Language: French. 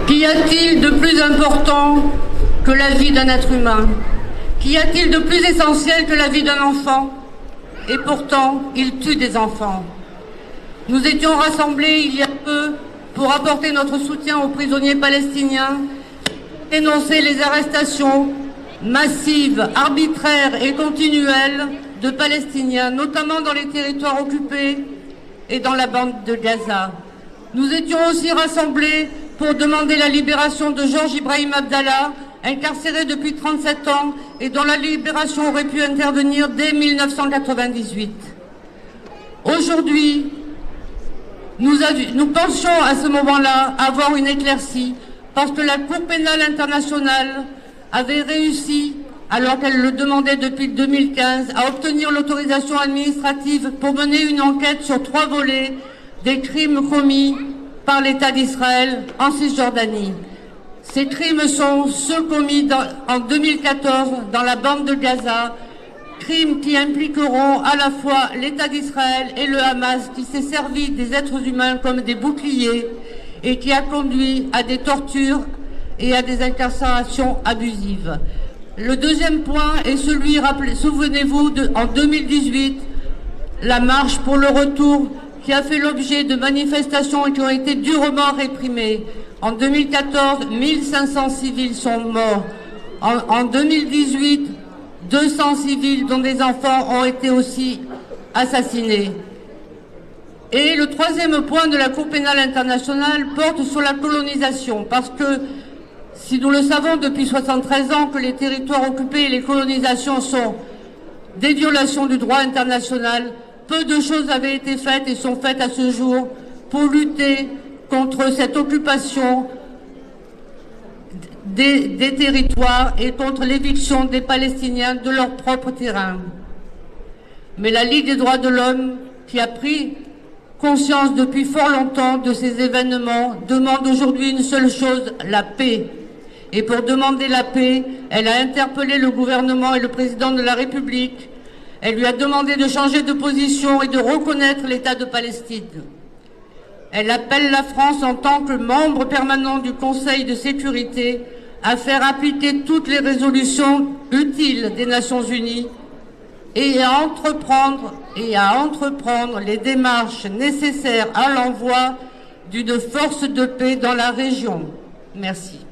Qu'y a-t-il de plus important que la vie d'un être humain? Qu'y a-t-il de plus essentiel que la vie d'un enfant? Et pourtant, il tue des enfants. Nous étions rassemblés il y a peu pour apporter notre soutien aux prisonniers palestiniens, dénoncer les arrestations massives, arbitraires et continuelles de Palestiniens, notamment dans les territoires occupés et dans la bande de Gaza. Nous étions aussi rassemblés pour demander la libération de Georges Ibrahim Abdallah, incarcéré depuis 37 ans et dont la libération aurait pu intervenir dès 1998. Aujourd'hui, nous pensions à ce moment-là avoir une éclaircie parce que la Cour pénale internationale avait réussi, alors qu'elle le demandait depuis 2015, à obtenir l'autorisation administrative pour mener une enquête sur 3 volets des crimes commis par l'État d'Israël en Cisjordanie. Ces crimes sont ceux commis en 2014 dans la bande de Gaza, crimes qui impliqueront à la fois l'État d'Israël et le Hamas qui s'est servi des êtres humains comme des boucliers et qui a conduit à des tortures et à des incarcérations abusives. Le deuxième point est celui, souvenez-vous, en 2018, la marche pour le retour qui a fait l'objet de manifestations qui ont été durement réprimées. En 2014, 1500 civils sont morts. En 2018, 200 civils, dont des enfants, ont été aussi assassinés. Et le troisième point de la Cour pénale internationale porte sur la colonisation, parce que, si nous le savons depuis 73 ans que les territoires occupés et les colonisations sont des violations du droit international, peu de choses avaient été faites et sont faites à ce jour pour lutter contre cette occupation des territoires et contre l'éviction des Palestiniens de leur propre terrain. Mais la Ligue des droits de l'homme, qui a pris conscience depuis fort longtemps de ces événements, demande aujourd'hui une seule chose, la paix. Et pour demander la paix, elle a interpellé le gouvernement et le président de la République. Elle lui a demandé de changer de position et de reconnaître l'État de Palestine. Elle appelle la France en tant que membre permanent du Conseil de sécurité à faire appliquer toutes les résolutions utiles des Nations Unies et à entreprendre les démarches nécessaires à l'envoi d'une force de paix dans la région. Merci.